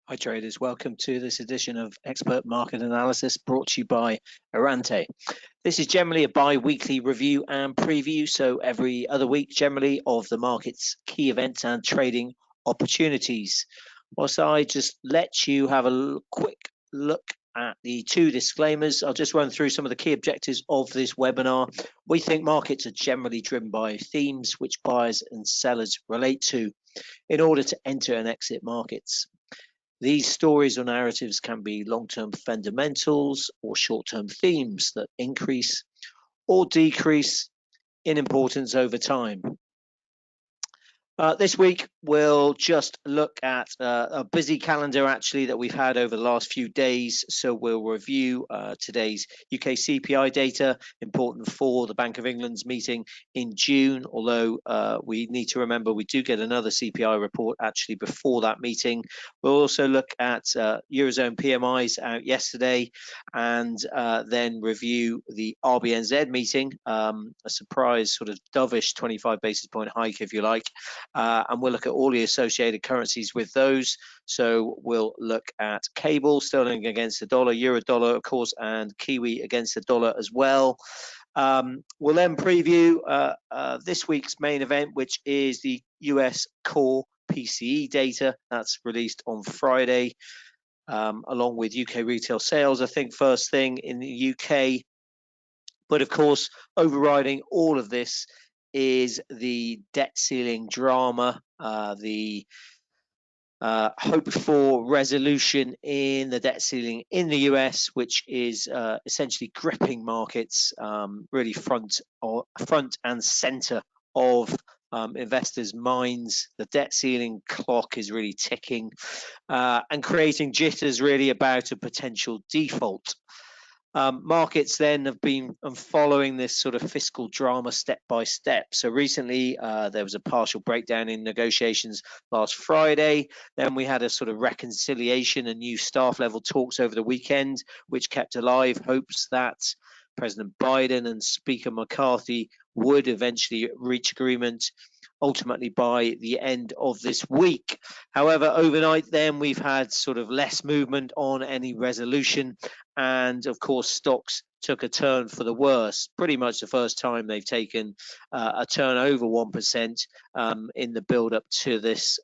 Hi traders, welcome to this edition of Expert Market Analysis brought to you by Errante. This is generally a bi-weekly review and preview, so every other week generally, of the market's key events and trading opportunities. Whilst I just let you have a quick look at the two disclaimers, I'll just run through some of the key objectives of this webinar. We think markets are generally driven by themes which buyers and sellers relate to in order to enter and exit markets. These stories or narratives can be long-term fundamentals or short-term themes that increase or decrease in importance over time. This week, we'll just look at a busy calendar actually that we've had over the last few days. So we'll review today's UK CPI data, important for the Bank of England's meeting in June, although we need to remember we do get another CPI report actually before that meeting. We'll also look at Eurozone PMIs out yesterday and then review the RBNZ meeting, a surprise sort of dovish 25 basis point hike if you like. And we'll look at all the associated currencies with those. So we'll look at cable, sterling against the dollar, euro dollar, of course, and Kiwi against the dollar as well. We'll then preview this week's main event, which is the US core PCE data that's released on Friday, along with UK retail sales, I think, first thing in the UK. But of course, overriding all of this is the debt ceiling drama, the hope for resolution in the debt ceiling in the US, which is essentially gripping markets really front and center of investors' minds. The debt ceiling clock is really ticking and creating jitters really about a potential default. Markets then have been following this sort of fiscal drama step by step. So recently there was a partial breakdown in negotiations last Friday. Then we had a sort of reconciliation and new staff level talks over the weekend, which kept alive hopes that President Biden and Speaker McCarthy would eventually reach agreement ultimately by the end of this week. However, overnight then we've had sort of less movement on any resolution, and of course stocks took a turn for the worse. Pretty much the first time they've taken a turn over 1% in the build up to this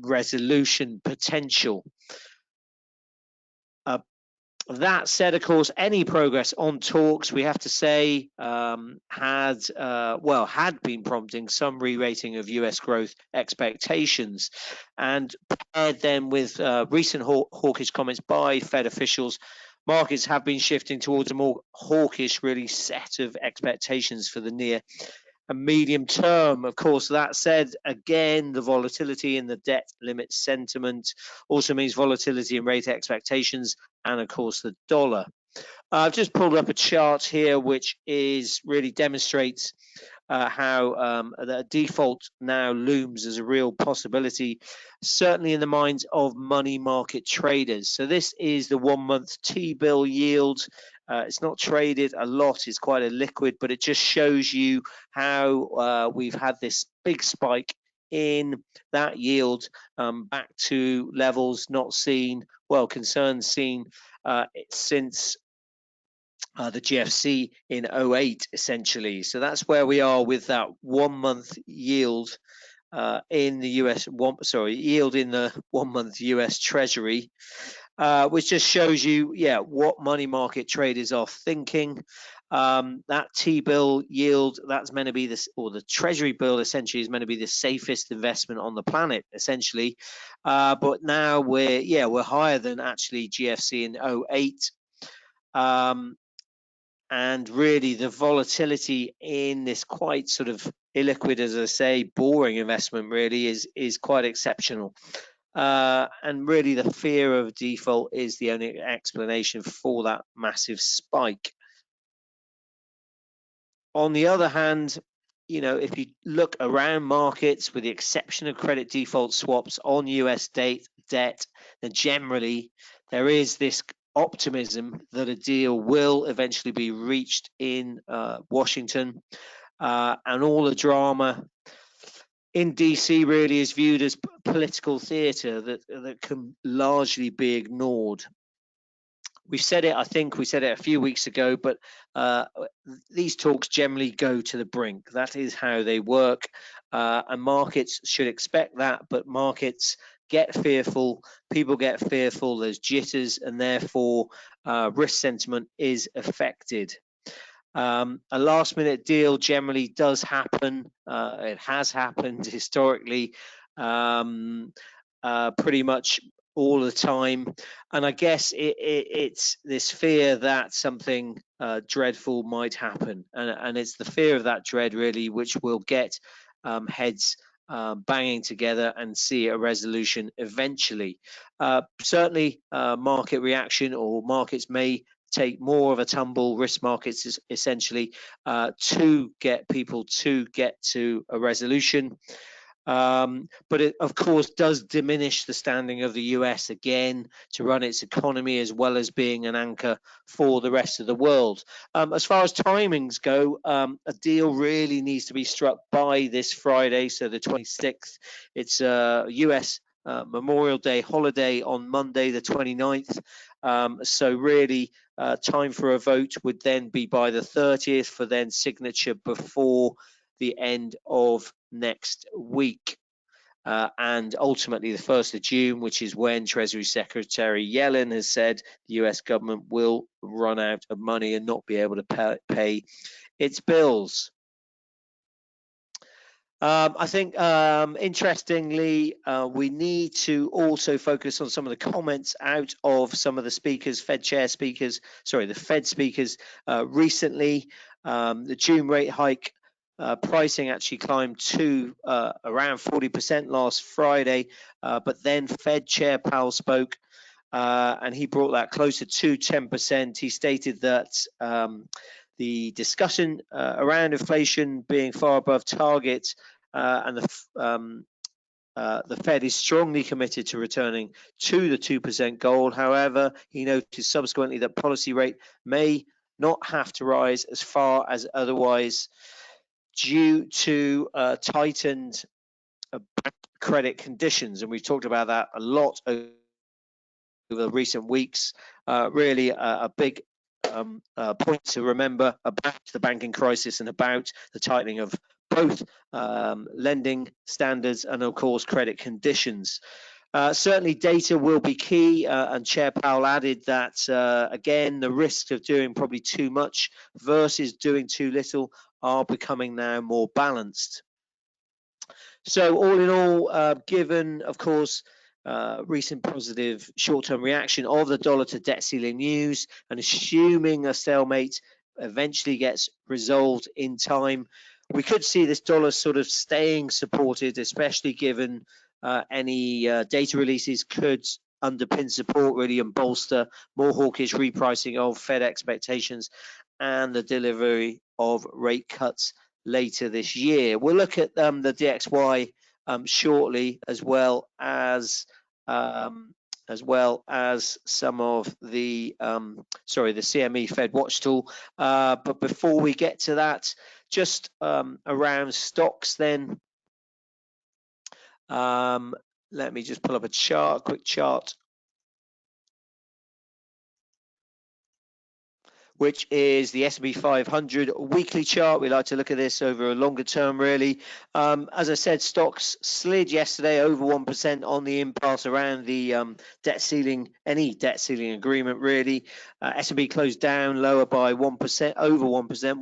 resolution potential. That said, of course, any progress on talks, we have to say, had been prompting some re-rating of US growth expectations. And paired then with recent hawkish comments by Fed officials, markets have been shifting towards a more hawkish, really, set of expectations for the near and medium term. Of course, that said, again, the volatility in the debt limit sentiment also means volatility in rate expectations and, of course, the dollar. I've just pulled up a chart here which is really demonstrates how the default now looms as a real possibility, certainly in the minds of money market traders. So this is the 1 month T-bill yield. It's not traded a lot, it's quite a liquid, but it just shows you how we've had this big spike in that yield back to levels not seen, concerns seen since the GFC in 08 essentially. So that's where we are with that 1 month yield in the yield in the 1 month US Treasury, which just shows you, what money market traders are thinking. That T-bill yield, that's meant to be this, or the Treasury bill essentially is meant to be the safest investment on the planet, essentially. But now we're higher than actually GFC in 08. And really the volatility in this quite sort of illiquid, as I say, boring investment really is quite exceptional. And really the fear of default is the only explanation for that massive spike. On the other hand, if you look around markets, with the exception of credit default swaps on US debt, then generally there is this optimism that a deal will eventually be reached in Washington, and all the drama in DC really is viewed as political theatre that can largely be ignored. We've said it, I think we said it a few weeks ago, but these talks generally go to the brink. That is how they work, and markets should expect that, but markets get fearful, people get fearful, there's jitters, and therefore risk sentiment is affected. A last minute deal generally does happen. It has happened historically pretty much all the time. And I guess it's this fear that something dreadful might happen. And it's the fear of that dread really which will get heads banging together and see a resolution eventually. Certainly market reaction, or markets may take more of a tumble, risk markets essentially, to get people to get to a resolution. But it, of course, does diminish the standing of the US again to run its economy as well as being an anchor for the rest of the world. As far as timings go, a deal really needs to be struck by this Friday, so the 26th. It's a US Memorial Day holiday on Monday, the 29th. So really, time for a vote would then be by the 30th for then signature before the end of next week. And ultimately the 1st of June, which is when Treasury Secretary Yellen has said the US government will run out of money and not be able to pay its bills. I think, interestingly, we need to also focus on some of the comments out of some of the speakers, the Fed speakers recently. The June rate hike pricing actually climbed to around 40% last Friday, but then Fed Chair Powell spoke and he brought that closer to 10%. He stated that the discussion around inflation being far above target and the Fed is strongly committed to returning to the 2% goal. However, he noted subsequently that policy rate may not have to rise as far as otherwise due to tightened credit conditions. And we've talked about that a lot over the recent weeks. Really a big point to remember about the banking crisis and about the tightening of both lending standards and, of course, credit conditions. Certainly data will be key, and Chair Powell added that, again, the risks of doing probably too much versus doing too little are becoming now more balanced. So all in all, given, of course, recent positive short-term reaction of the dollar to debt ceiling news, and assuming a stalemate eventually gets resolved in time, we could see this dollar sort of staying supported, especially given any data releases could underpin support really and bolster more hawkish repricing of Fed expectations and the delivery of rate cuts later this year. We'll look at the DXY shortly, as well as some of the the CME Fed Watch tool. But before we get to that, just around stocks then. Let me just pull up a quick chart, which is the S&P 500 weekly chart. We like to look at this over a longer term, really. As I said, stocks slid yesterday over 1% on the impasse around the debt ceiling agreement, really. S&P closed down lower by 1%, over 1%,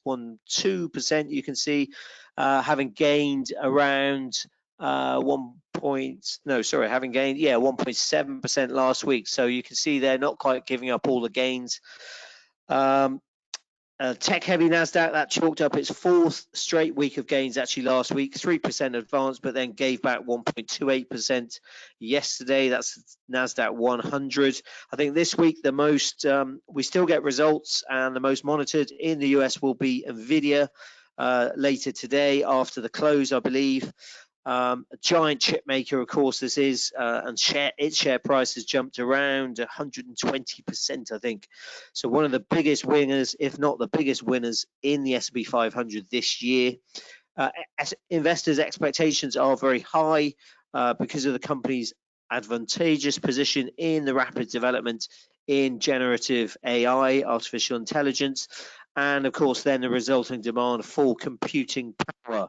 1.12%, you can see, having gained around 1.7% last week. So you can see they're not quite giving up all the gains. Tech heavy Nasdaq, that chalked up its 4th straight week of gains actually last week, 3% advance, but then gave back 1.28% yesterday. That's Nasdaq 100. I think this week the most we still get results, and the most monitored in the US will be Nvidia later today after the close, I believe. A giant chip maker, of course, this is, and its share price has jumped around 120%, I think. So one of the biggest winners, if not the biggest winners, in the S&P 500 this year. investors' expectations are very high because of the company's advantageous position in the rapid development in generative AI, artificial intelligence, and of course then the resulting demand for computing power.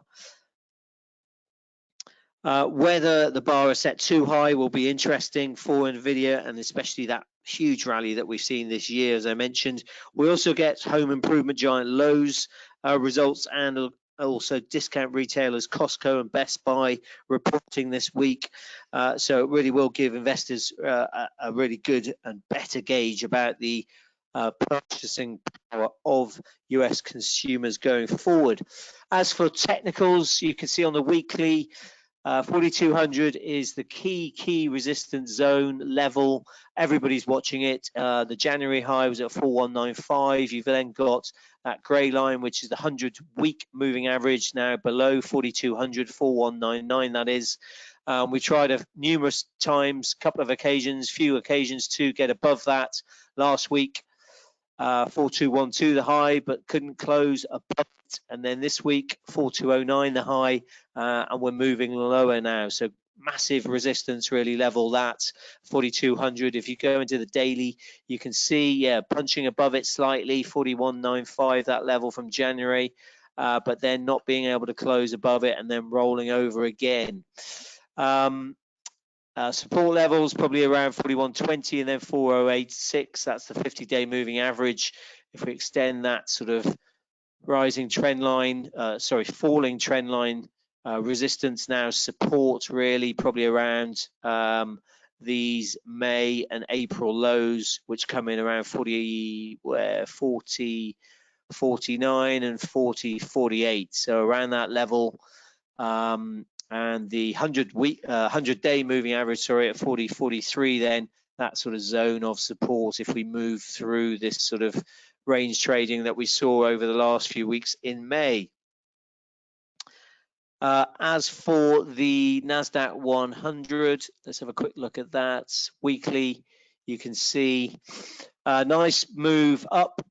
Whether the bar is set too high will be interesting for Nvidia, and especially that huge rally that we've seen this year, as I mentioned. We also get home improvement giant Lowe's results, and also discount retailers Costco and Best Buy reporting this week. So it really will give investors a really good and better gauge about the purchasing power of US consumers going forward. As for technicals, you can see on the weekly, 4,200 is the key resistance zone level. Everybody's watching it. The January high was at 4,195. You've then got that grey line, which is the 100-week moving average, now below 4,200, 4,199 that is. We tried numerous times, couple of occasions, few occasions to get above that last week. 4212 the high, but couldn't close above it. And then this week 4209 the high, and we're moving lower now. So massive resistance really level that 4200. If you go into the daily, you can see punching above it slightly, 4195 that level from January, but then not being able to close above it and then rolling over again. Support levels probably around 4120 and then 4086. That's the 50-day moving average. If we extend that sort of rising trend line, falling trend line resistance now, support really probably around these May and April lows, which come in around 40, 49 and 48. So around that level. And the 100-day moving average, at 43, then that sort of zone of support if we move through this sort of range trading that we saw over the last few weeks in May. As for the NASDAQ 100, let's have a quick look at that. Weekly, you can see a nice move up,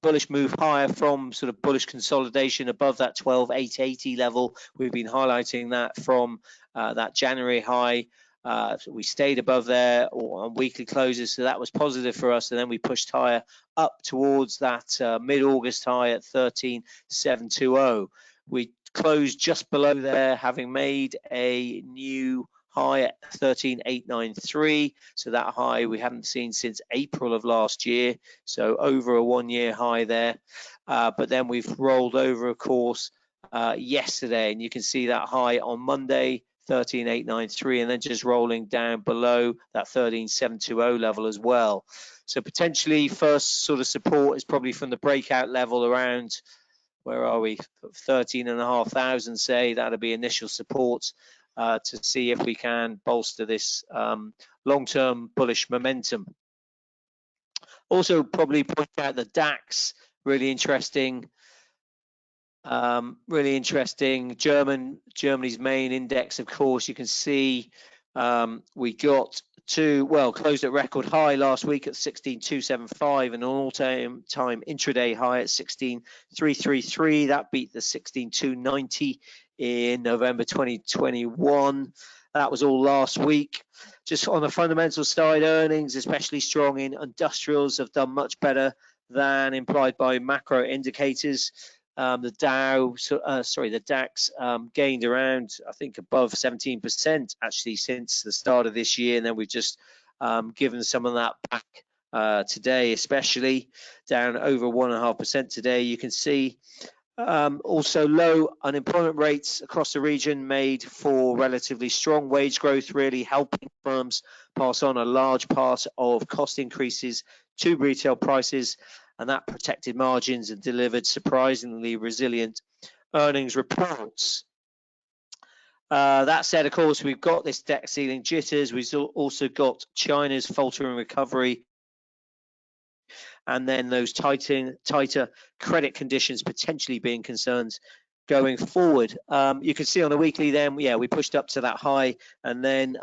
bullish move higher from sort of bullish consolidation above that 12,880 level. We've been highlighting that from that January high. So we stayed above there on weekly closes, so that was positive for us. And then we pushed higher up towards that mid-August high at 13,720. We closed just below there, having made a new high at 13,893. So that high we haven't seen since April of last year. So over a 1-year high there. But then we've rolled over, of course, yesterday, and you can see that high on Monday, 13,893, and then just rolling down below that 13,720 level as well. So potentially first sort of support is probably from the breakout level around, where are we, 13,500, say. That'll be initial support to see if we can bolster this long-term bullish momentum. Also probably point out the DAX, really interesting. Germany's main index, of course. You can see we got to, closed at record high last week at 16,275 and an all-time intraday high at 16,333. That beat the 16,290 in November 2021. That was all last week. Just on the fundamental side, earnings, especially strong in industrials, have done much better than implied by macro indicators. The DAX gained around, I think, above 17% actually since the start of this year, and then we've just given some of that back today, especially down over 1.5% today. You can see also low unemployment rates across the region made for relatively strong wage growth, really helping firms pass on a large part of cost increases to retail prices, and that protected margins and delivered surprisingly resilient earnings reports. That said, of course, we've got this debt ceiling jitters. We've also got China's faltering recovery, and then those tighter credit conditions potentially being concerns going forward. You can see on the weekly then, we pushed up to that high, and then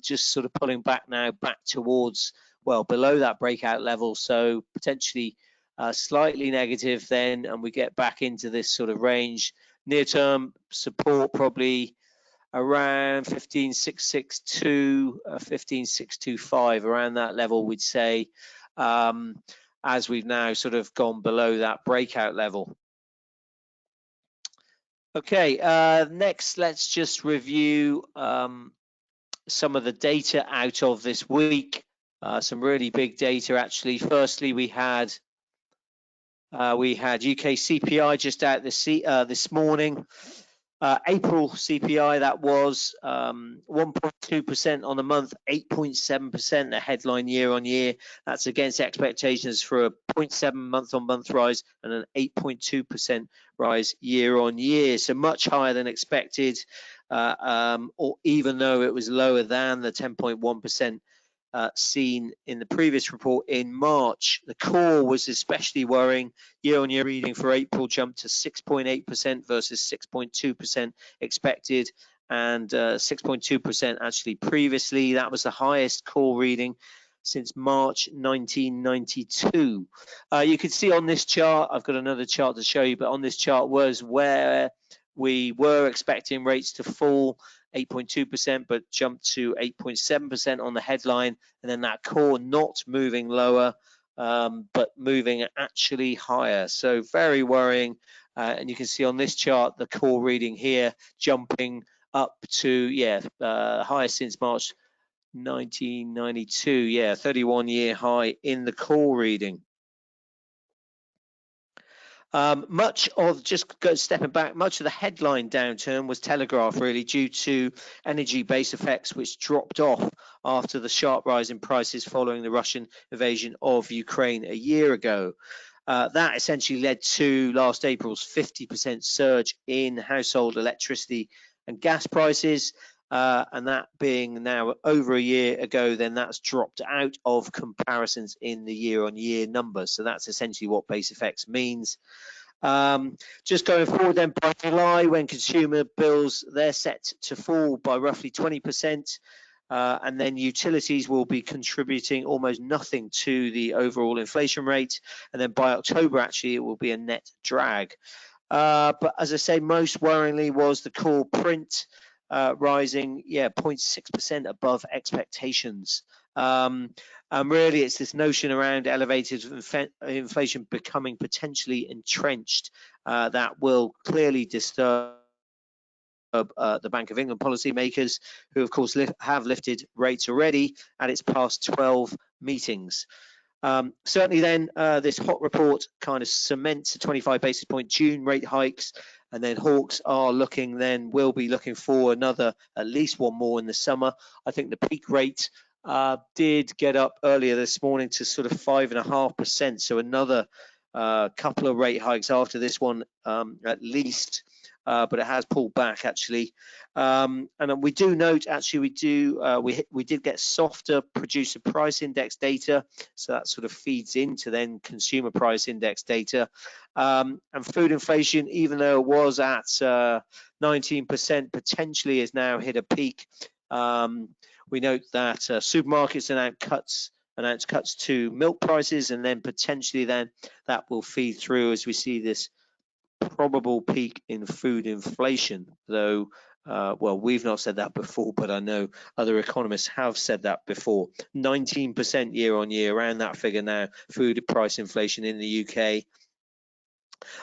just sort of pulling back now, back towards, below that breakout level. So potentially slightly negative then, and we get back into this sort of range. Near term support probably around 15,662, 15,625, around that level, we'd say, as we've now sort of gone below that breakout level. Okay, next, let's just review some of the data out of this week. Some really big data, actually. Firstly, we had UK CPI just out this morning. April CPI, that was 1.2% on the month, 8.7% the headline year on year. That's against expectations for a 0.7 month-on-month rise and an 8.2% rise year on year. So much higher than expected, or even though it was lower than the 10.1% seen in the previous report in March. The core was especially worrying. Year-on-year reading for April jumped to 6.8% versus 6.2% expected, and 6.2% actually previously. That was the highest core reading since March 1992. You can see on this chart, I've got another chart to show you, but on this chart was where we were expecting rates to fall 8.2%, but jumped to 8.7% on the headline, and then that core not moving lower, but moving actually higher. So very worrying. And you can see on this chart, the core reading here jumping up to, highest since March 1992. 31-year high in the core reading. Much of stepping back, much of the headline downturn was telegraphed really due to energy base effects, which dropped off after the sharp rise in prices following the Russian invasion of Ukraine a year ago. That essentially led to last April's 50% surge in household electricity and gas prices. And that being now over a year ago, then that's dropped out of comparisons in the year-on-year numbers. So that's essentially what base effects means. Just going forward then, by July, when consumer bills, they're set to fall by roughly 20%, and then utilities will be contributing almost nothing to the overall inflation rate. And then by October, actually, it will be a net drag. But as I say, most worryingly was the core print, rising 0.6% above expectations. And really it's this notion around elevated inflation becoming potentially entrenched that will clearly disturb the Bank of England policymakers, who of course have lifted rates already at its past 12 meetings. Certainly then this hot report kind of cements a 25 basis point June rate hikes, and then hawks will be looking for at least one more in the summer. I think the peak rate did get up earlier this morning to sort of 5.5%, so another couple of rate hikes after this one at least. But it has pulled back actually, and we do note actually we did get softer producer price index data, so that sort of feeds into then consumer price index data, and food inflation, even though it was at 19%, potentially has now hit a peak. We note that supermarkets announced cuts to milk prices, and then potentially then that will feed through as we see this probable peak in food inflation, though well, we've not said that before, but I know other economists have said that before. 19% year on year, around that figure now, food price inflation in the UK.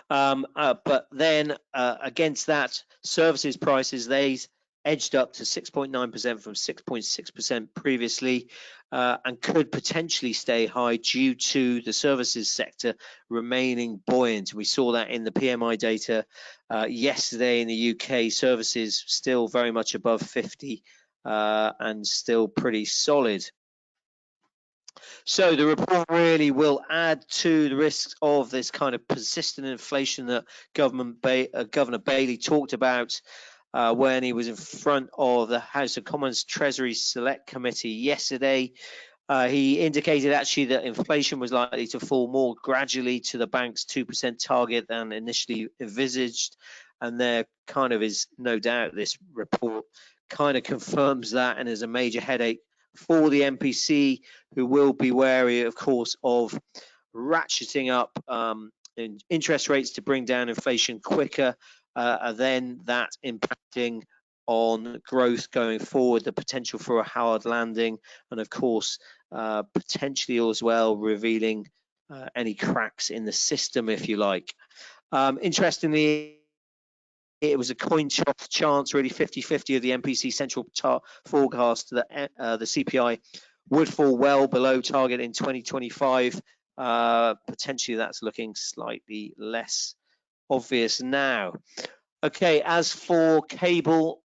But then against that, services prices, they edged up to 6.9% from 6.6% previously, and could potentially stay high due to the services sector remaining buoyant. We saw that in the PMI data yesterday in the UK. Services still very much above 50 and still pretty solid. So the report really will add to the risks of this kind of persistent inflation that Governor Bailey talked about when he was in front of the House of Commons Treasury Select Committee yesterday. He indicated actually that inflation was likely to fall more gradually to the bank's 2% target than initially envisaged, and there kind of is no doubt this report kind of confirms that, and is a major headache for the MPC, who will be wary, of course, of ratcheting up in interest rates to bring down inflation quicker, then that impacting on growth going forward, the potential for a hard landing, and of course potentially as well revealing any cracks in the system, if you like. Interestingly, it was a coin toss chance, really 50-50 of the MPC central forecast that the CPI would fall well below target in 2025. Potentially that's looking slightly less obvious now. Okay, as for cable,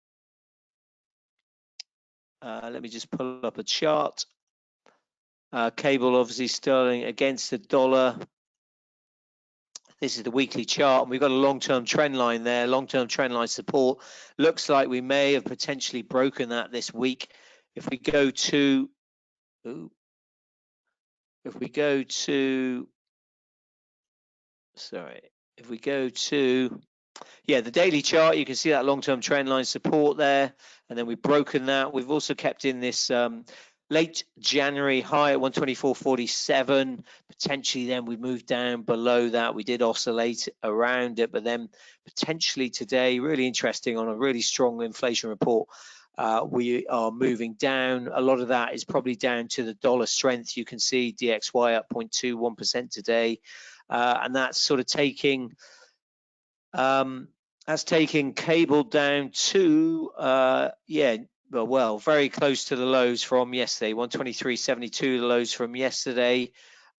let me just pull up a chart. Cable, obviously sterling against the dollar. This is the weekly chart, and we've got a long-term trend line there. Long-term trend line support. Looks like we may have potentially broken that this week. If we go to, if we go to yeah, the daily chart, you can see that long-term trend line support there, and then we've broken that. We've also kept in this late January high at 124.47. Potentially then we moved down below that. We did oscillate around it, but then potentially today, really interesting on a really strong inflation report, we are moving down. A lot of that is probably down to the dollar strength. You can see DXY up 0.21% today, and that's sort of taking cable down to very close to the lows from yesterday, 123.72 the lows from yesterday.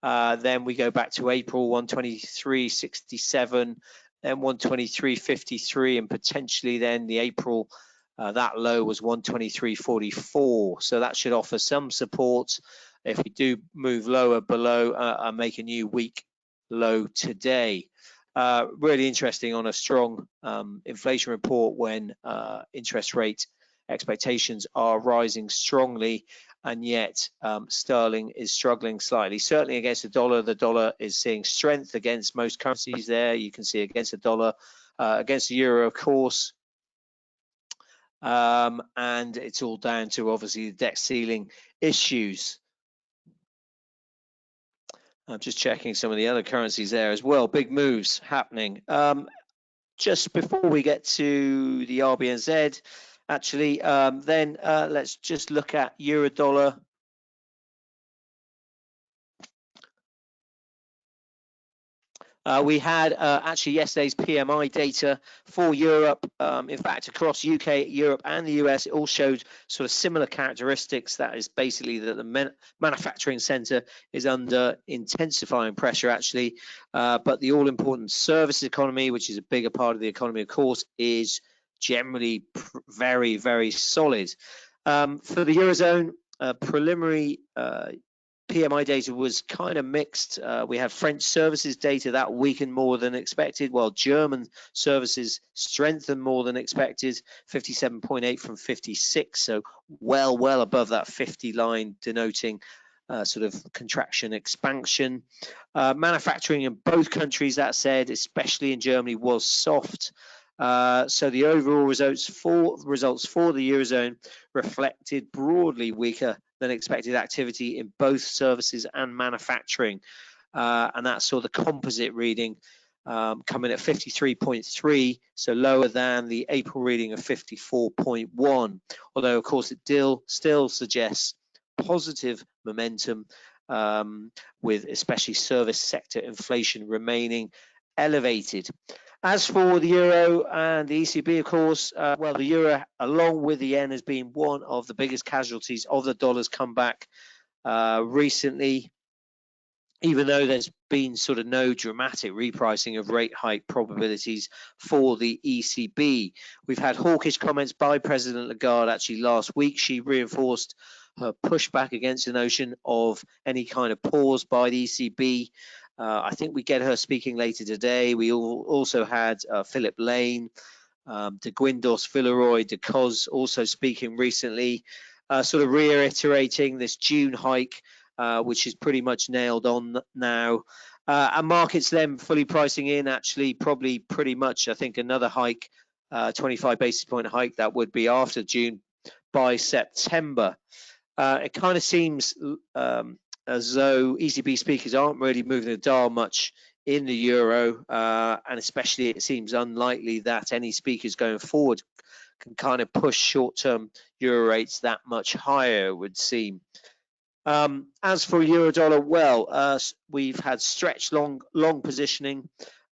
Then we go back to April, 123.67, then 123.53, and potentially then the April that low was 123.44. So that should offer some support if we do move lower below and make a new week low today. Really interesting on a strong inflation report when interest rate expectations are rising strongly, and yet sterling is struggling slightly. Certainly against the dollar is seeing strength against most currencies there. You can see against the dollar, against the euro, of course. And it's all down to obviously the debt ceiling issues. I'm just checking some of the other currencies there as well. Big moves happening. Just before we get to the RBNZ, actually, then let's just look at euro dollar. We had actually yesterday's PMI data for Europe. In fact, across UK, Europe and the US, it all showed sort of similar characteristics. That is basically that the manufacturing sector is under intensifying pressure, actually. But the all-important services economy, which is a bigger part of the economy, of course, is generally very, very solid. For the Eurozone, preliminary PMI data was kind of mixed. We had French services data that weakened more than expected, while German services strengthened more than expected, 57.8 from 56, so well above that 50 line, denoting sort of contraction expansion. Manufacturing in both countries, that said, especially in Germany, was soft. So the overall results for the Eurozone reflected broadly weaker than expected activity in both services and manufacturing, and that saw the composite reading come in at 53.3, so lower than the April reading of 54.1, although of course it still suggests positive momentum, with especially service sector inflation remaining elevated. As for the euro and the ECB, of course, well, the euro, along with the yen, has been one of the biggest casualties of the dollar's comeback recently, even though there's been sort of no dramatic repricing of rate hike probabilities for the ECB. We've had hawkish comments by President Lagarde actually last week. She reinforced her pushback against the notion of any kind of pause by the ECB. I think we get her speaking later today. We also had Philip Lane, de Guindos, Villeroy, de Cos also speaking recently, sort of reiterating this June hike, which is pretty much nailed on now. And markets then fully pricing in actually probably pretty much, I think, another hike, 25 basis point hike, that would be after June by September. It kind of seems as though ECB speakers aren't really moving the dial much in the euro, and especially it seems unlikely that any speakers going forward can kind of push short-term euro rates that much higher, it would seem. As for euro dollar, well, we've had stretched long positioning,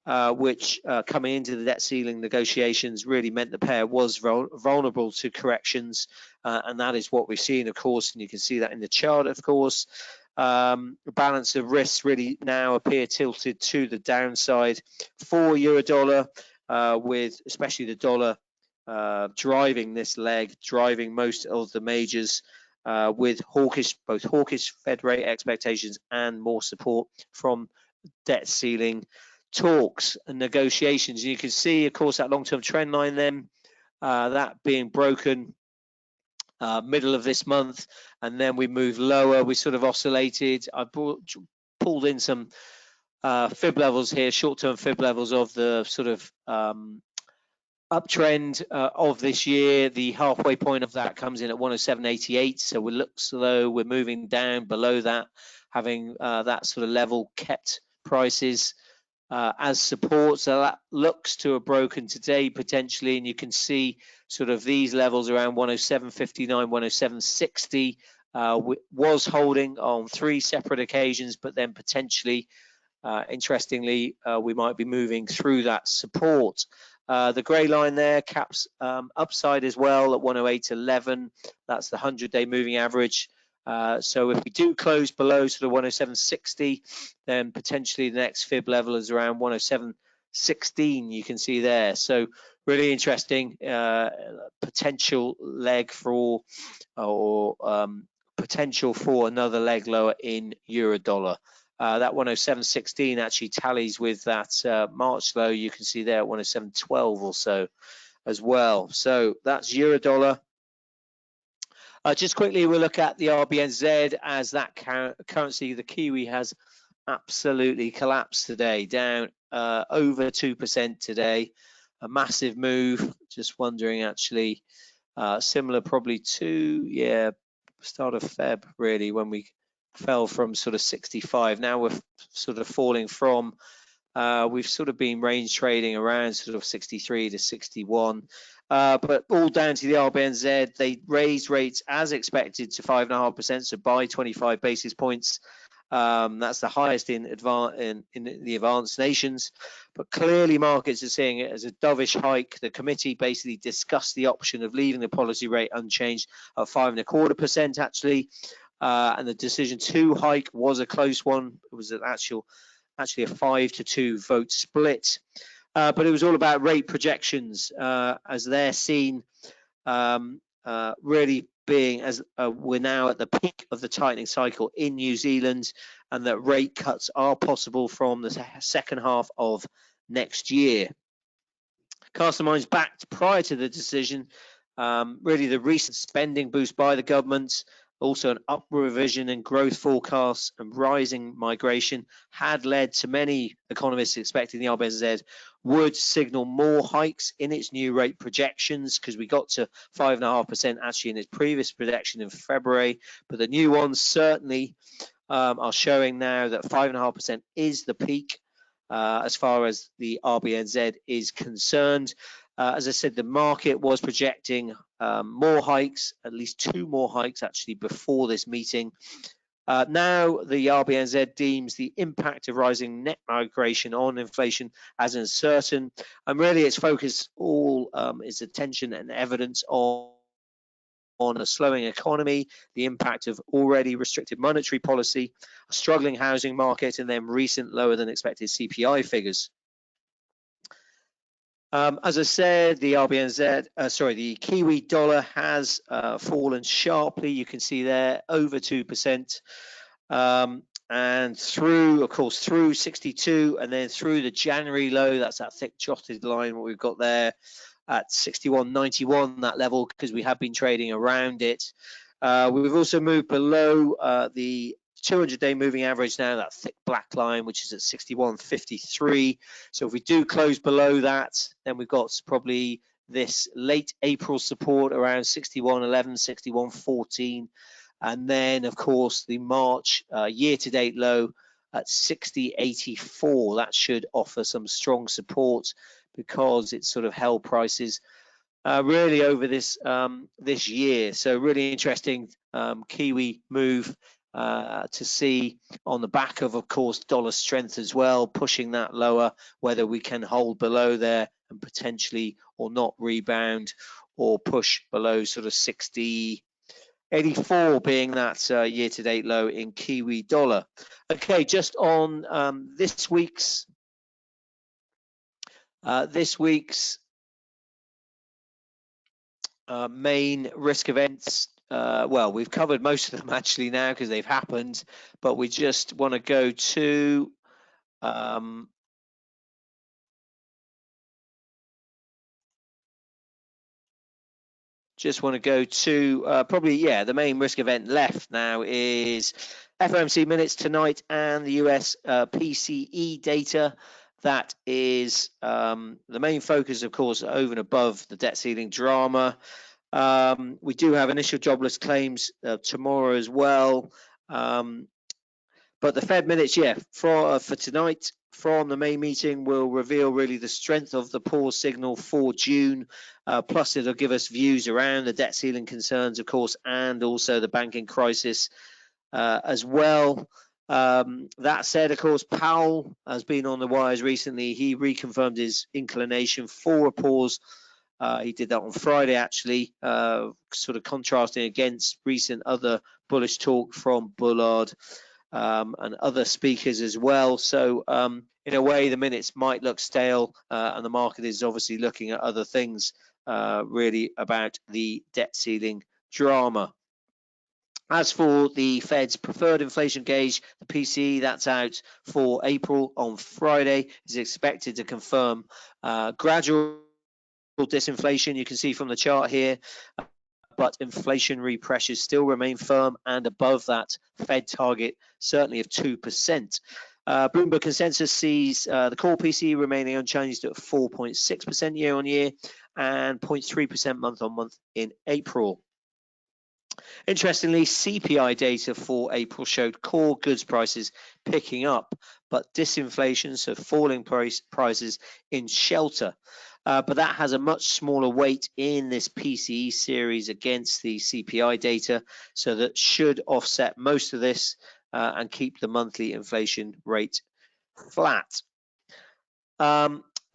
which coming into the debt ceiling negotiations really meant the pair was vulnerable to corrections, and that is what we've seen, of course, and you can see that in the chart, of course. The balance of risks really now appear tilted to the downside for euro dollar, with especially the dollar driving this leg, driving most of the majors, with both hawkish Fed rate expectations and more support from debt ceiling talks and negotiations. And you can see, of course, that long-term trend line then, that being broken middle of this month, and then we moved lower. We sort of oscillated. I pulled in some fib levels here, short-term fib levels of the sort of uptrend of this year. The halfway point of that comes in at 107.88, so it looks as though we're moving down below that, having that sort of level kept prices as support. So that looks to have broken today potentially, and you can see sort of these levels around 107.59, 107.60 was holding on 3 separate occasions, but then potentially, interestingly, we might be moving through that support. The grey line there caps upside as well at 108.11. That's the 100-day moving average. So if we do close below sort of 107.60, then potentially the next fib level is around 107.16. You can see there. So really interesting potential leg for, or potential for another leg lower in euro dollar. That 107.16 actually tallies with that March low. You can see there at 107.12 or so as well. So that's euro dollar. Just quickly, we'll look at the RBNZ, as that currency, the Kiwi, has absolutely collapsed today, down over 2% today. A massive move. Just wondering, actually, similar probably to, start of Feb, really, when we fell from sort of 65. Now we're sort of falling from, we've sort of been range trading around sort of 63 to 61. But all down to the RBNZ. They raised rates as expected to 5.5%, so by 25 basis points. That's the highest in the advanced nations. But clearly markets are seeing it as a dovish hike. The committee basically discussed the option of leaving the policy rate unchanged at 5.25% actually. And the decision to hike was a close one. It was actually a 5-2 vote split. But it was all about rate projections, as they're seen really being as we're now at the peak of the tightening cycle in New Zealand, and that rate cuts are possible from the second half of next year. Cast the minds back prior to the decision. Really the recent spending boost by the government, also an upward revision in growth forecasts and rising migration, had led to many economists expecting the RBNZ would signal more hikes in its new rate projections, because we got to 5.5% actually in its previous projection in February. But the new ones certainly are showing now that 5.5% is the peak as far as the RBNZ is concerned. As I said, the market was projecting more hikes, at least 2 more hikes actually before this meeting. Now the RBNZ deems the impact of rising net migration on inflation as uncertain, and really its focus all its attention and evidence on a slowing economy, the impact of already restricted monetary policy, a struggling housing market, and then recent lower than expected CPI figures. As I said, the the Kiwi dollar has fallen sharply. You can see there over 2%, and through, of course, through 62, and then through the January low. That's that thick jotted line what we've got there at 61.91, that level, because we have been trading around it. We've also moved below the 200-day moving average now, that thick black line, which is at 61.53. So if we do close below that, then we've got probably this late April support around 61.11, 61.14. And then, of course, the March year-to-date low at 60.84. That should offer some strong support because it's sort of held prices really over this this year. So really interesting Kiwi move to see on the back of course, dollar strength as well, pushing that lower, whether we can hold below there and potentially or not rebound or push below sort of 60.84 being that year-to-date low in Kiwi dollar. Okay, just on this week's main risk events. Well, we've covered most of them actually now because they've happened, but we just want to go to probably, yeah, the main risk event left now is FOMC minutes tonight and the US PCE data. That is the main focus, of course, over and above the debt ceiling drama. We do have initial jobless claims tomorrow as well. But the Fed minutes, yeah, for tonight from the May meeting will reveal really the strength of the pause signal for June. Plus, it'll give us views around the debt ceiling concerns, of course, and also the banking crisis as well. That said, of course, Powell has been on the wires recently. He reconfirmed his inclination for a pause. He did that on Friday, actually, sort of contrasting against recent other bullish talk from Bullard and other speakers as well. So in a way, the minutes might look stale, and the market is obviously looking at other things really about the debt ceiling drama. As for the Fed's preferred inflation gauge, the PCE, that's out for April on Friday, is expected to confirm gradual disinflation. You can see from the chart here, but inflationary pressures still remain firm and above that Fed target, certainly of 2%. Bloomberg consensus sees the core PCE remaining unchanged at 4.6% year on year and 0.3% month on month in April. Interestingly, CPI data for April showed core goods prices picking up, but disinflation, so falling prices in shelter. But that has a much smaller weight in this PCE series against the CPI data, so that should offset most of this and keep the monthly inflation rate flat.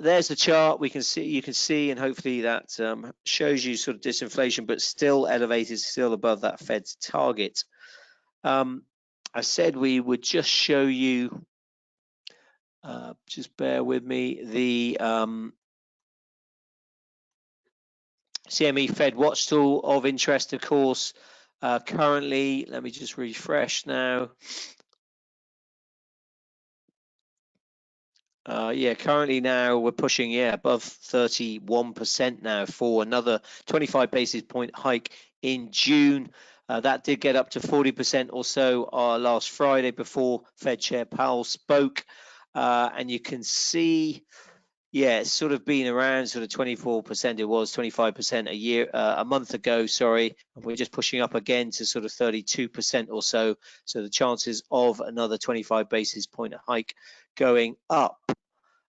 There's the chart. You can see, and hopefully that shows you sort of disinflation, but still elevated, still above that Fed's target. I said we would just show you, just bear with me, the CME Fed Watch tool of interest, of course. Currently, let me just refresh now. Currently now we're pushing, above 31% now for another 25 basis point hike in June. That did get up to 40% or so last Friday before Fed Chair Powell spoke. And you can see, it's sort of been around sort of 24%. It was 25% a month ago, sorry. And we're just pushing up again to sort of 32% or so. So the chances of another 25 basis point hike going up.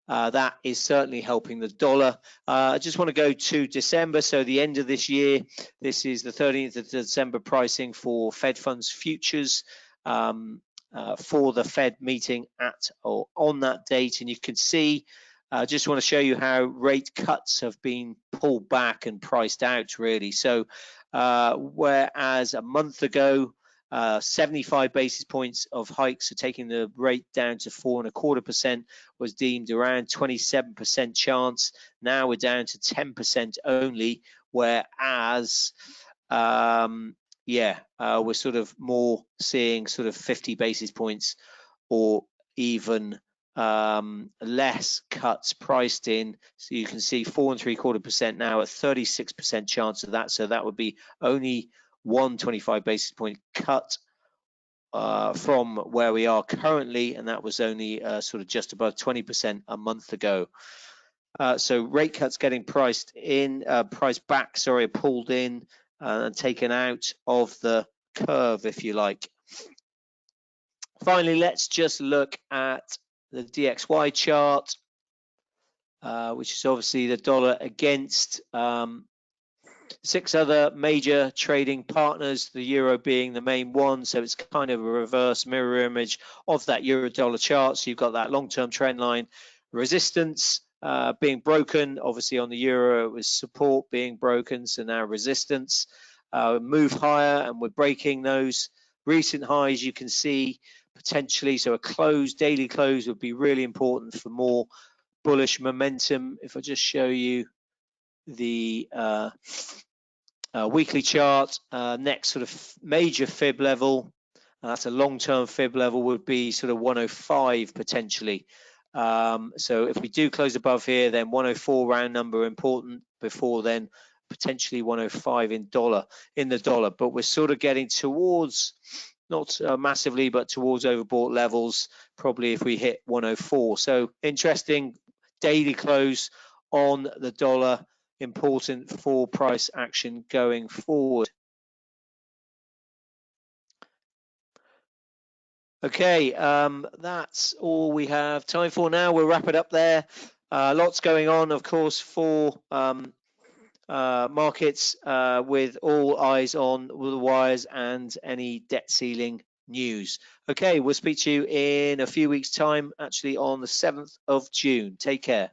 That is certainly helping the dollar. I just want to go to December, so the end of this year. This is the 13th of December pricing for Fed funds futures for the Fed meeting at or on that date. And you can see, I just want to show you how rate cuts have been pulled back and priced out, really. So whereas a month ago, 75 basis points of hikes, so taking the rate down to 4.25% was deemed around 27% chance. Now we're down to 10% only, whereas we're sort of more seeing sort of 50 basis points or even less cuts priced in. So you can see 4.75% now at 36% chance of that. So that would be only 125 basis point cut from where we are currently, and that was only sort of just above 20% a month ago. So rate cuts getting pulled in and taken out of the curve, if you like. Finally, let's just look at the DXY chart, which is obviously the dollar against 6 other major trading partners, the euro being the main one. So it's kind of a reverse mirror image of that euro dollar chart. So you've got that long-term trend line resistance being broken. Obviously on the euro it was support being broken, so now resistance. Move higher, and we're breaking those recent highs, you can see potentially. So a close, daily close, would be really important for more bullish momentum. If I just show you the weekly chart, next sort of major fib level, that's a long-term fib level, would be sort of 105 potentially. So if we do close above here, then 104 round number important, before then potentially 105 in the dollar. But we're sort of getting towards, not massively, but towards overbought levels, probably if we hit 104. So interesting daily close on the dollar, important for price action going forward. Okay, that's all we have time for now. We'll wrap it up there. Lots going on, of course, for markets, with all eyes on the wires and any debt ceiling news. Okay, we'll speak to you in a few weeks' time, actually on the 7th of June. Take care.